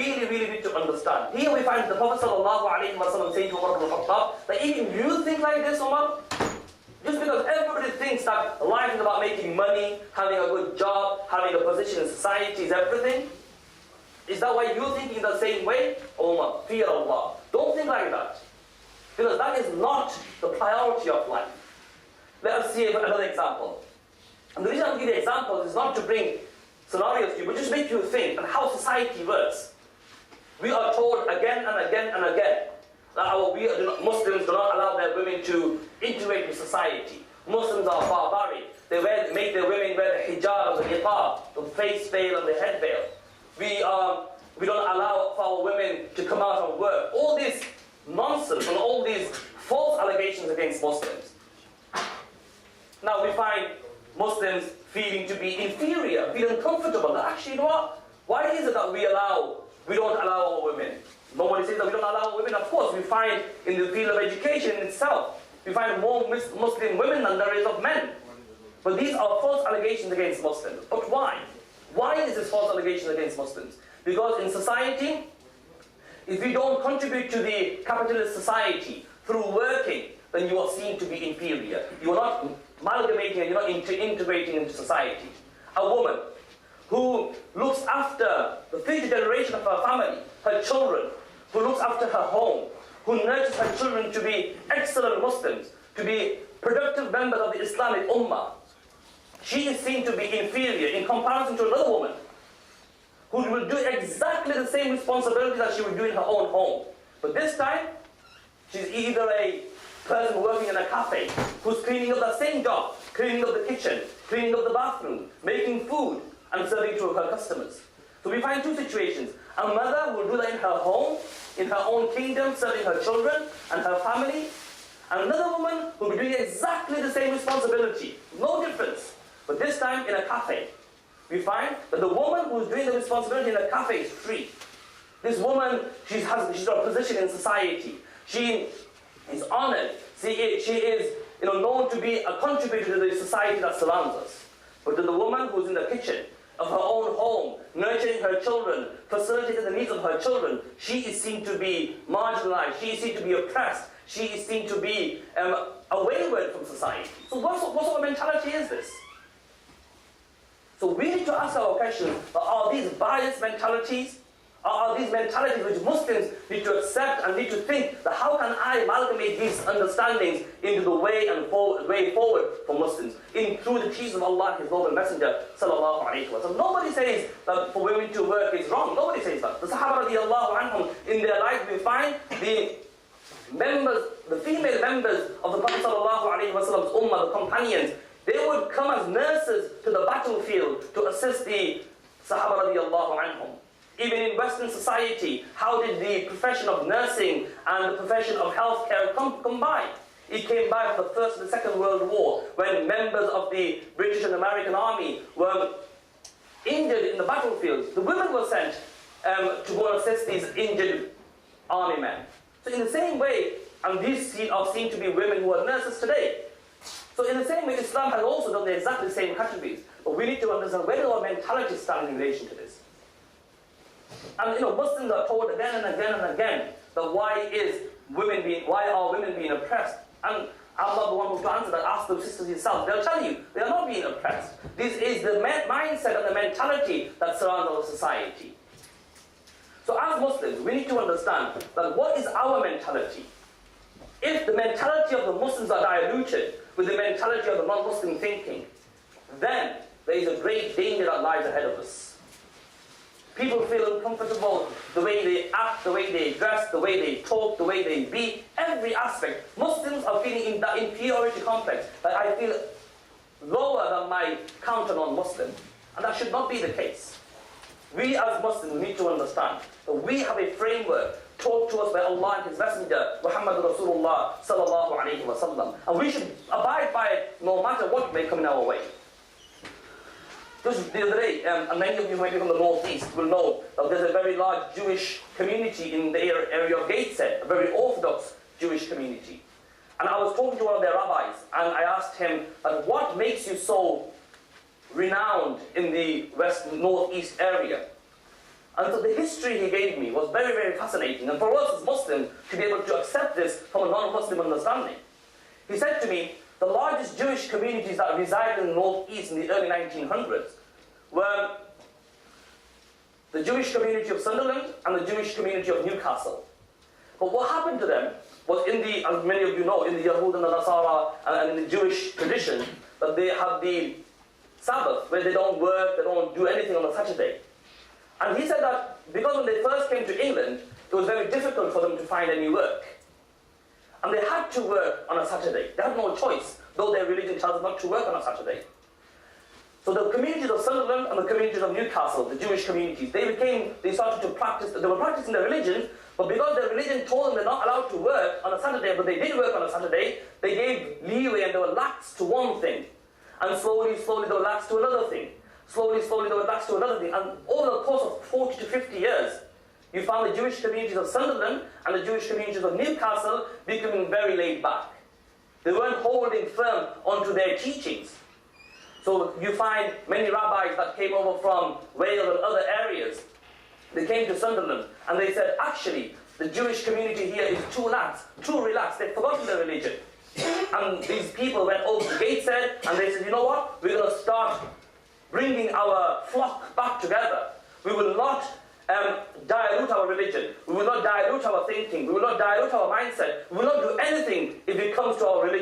really need to understand. Here we find the Prophet ﷺ saying to Umar ibn al-Khattab that even you think like this, Umar? Just because everybody thinks that life is about making money, having a good job, having a position in society is everything. Is that why you're thinking the same way? Umar, fear Allah. Don't think like that. Because that is not the priority of life. Let us see another example. And the reason I'm giving examples is not to bring scenarios to you, but just make you think and how society works. We are told again and again and again that Muslims do not allow their women to integrate with society. Muslims are barbaric. They make their women wear the hijab, the niqab, the face veil and the head veil. We don't allow for our women to come out and work. All this nonsense and all these false allegations against Muslims. Now we find Muslims feeling to be inferior, feeling uncomfortable. Actually, you know what? Why is it that we don't allow our women? Nobody says that we don't allow our women. Of course, we find in the field of education itself, we find more Muslim women than there is of men. But these are false allegations against Muslims. But why? Why is this false allegation against Muslims? Because in society, if you don't contribute to the capitalist society through working, then you are seen to be inferior. You are not amalgamating and you're not integrating into society. A woman who looks after the future generation of her family, her children, who looks after her home, who nurtures her children to be excellent Muslims, to be productive members of the Islamic Ummah, she is seen to be inferior in comparison to another woman who will do exactly the same responsibility that she would do in her own home. But this time, she's either a person working in a cafe who's cleaning up that same job, cleaning up the kitchen, cleaning up the bathroom, making food, and serving to her customers. So we find two situations. A mother will do that in her home, in her own kingdom, serving her children and her family. And another woman will be doing exactly the same responsibility, no difference. But this time in a cafe. We find that the woman who's doing the responsibility in a cafe is free. This woman, she's got a position in society. She is honored. She is known to be a contributor to the society that surrounds us. But to the woman who's in the kitchen of her own home, nurturing her children, facilitating the needs of her children, she is seen to be marginalized. She is seen to be oppressed. She is seen to be a wayward from society. So what sort of mentality is this? So we need to ask our question, are these biased mentalities? Are these mentalities which Muslims need to accept and need to think that how can I amalgamate these understandings into the way forward for Muslims through the teachings of Allah, His noble Messenger sallallahu alaihi wasallam. Nobody says that for women to work is wrong. Nobody says that. The Sahaba radiallahu anhum, in their life we find the female members of the Prophet sallallahu alaihi wasallam's ummah, the companions, they would come as nurses to the battlefield to assist the Sahaba radiallahu anhum. Even in Western society, how did the profession of nursing and the profession of healthcare come by? It came by from the First and the Second World War, when members of the British and American Army were injured in the battlefields. The women were sent to go and assist these injured army men. So in the same way, and these are seen to be women who are nurses today. So in the same way, Islam has also done the exactly same categories. But we need to understand where do our mentalities stand in relation to this. And Muslims are told again and again and again that why are women being oppressed? And I'm not the one who to answer that. Ask the sisters yourself. They'll tell you they are not being oppressed. This is the mindset and the mentality that surrounds our society. So as Muslims, we need to understand that what is our mentality? If the mentality of the Muslims are diluted with the mentality of the non-Muslim thinking, then there is a great danger that lies ahead of us. People feel uncomfortable, the way they act, the way they dress, the way they talk, the way they be, every aspect. Muslims are feeling in that inferiority complex, that I feel lower than my counter non-Muslim. And that should not be the case. We as Muslims need to understand that we have a framework taught to us by Allah and His Messenger, Muhammad Rasulullah sallallahu alayhi wa sallam. And we should abide by it no matter what may come in our way. Just the other day, and many of you maybe from the northeast will know that there's a very large Jewish community in the area of Gateshead, a very orthodox Jewish community. And I was talking to one of their rabbis, and I asked him, what makes you so renowned in the northeast area? And so the history he gave me was very, very fascinating. And for us as Muslims to be able to accept this from a non-Muslim understanding. He said to me, the largest Jewish communities that resided in the Northeast in the early 1900s were the Jewish community of Sunderland and the Jewish community of Newcastle. But what happened to them was in the, as many of you know, in the Yahud and the Nasara and in the Jewish tradition, that they have the Sabbath, where they don't work, they don't do anything on a Saturday. And he said that because when they first came to England, it was very difficult for them to find any work. And they had to work on a Saturday. They had no choice, though their religion tells them not to work on a Saturday. So the communities of Sunderland and the communities of Newcastle, the Jewish communities, they started to practice, they were practicing their religion, but because their religion told them they're not allowed to work on a Saturday, but they did work on a Saturday, they gave leeway and they were lax to one thing. And slowly, slowly they were lax to another thing. Slowly, slowly they were lax to another thing. And over the course of 40 to 50 years, you found the Jewish communities of Sunderland and the Jewish communities of Newcastle becoming very laid back. They weren't holding firm onto their teachings. So you find many rabbis that came over from Wales and other areas. They came to Sunderland and they said, actually, the Jewish community here is too lax, too relaxed. They've forgotten their religion. And these people went over to Gateshead and they said, you know what? We're going to start bringing our flock back together. We will not dilute our religion. We will not dilute our thinking. We will not dilute our mindset. We will not do anything if it comes to our religion.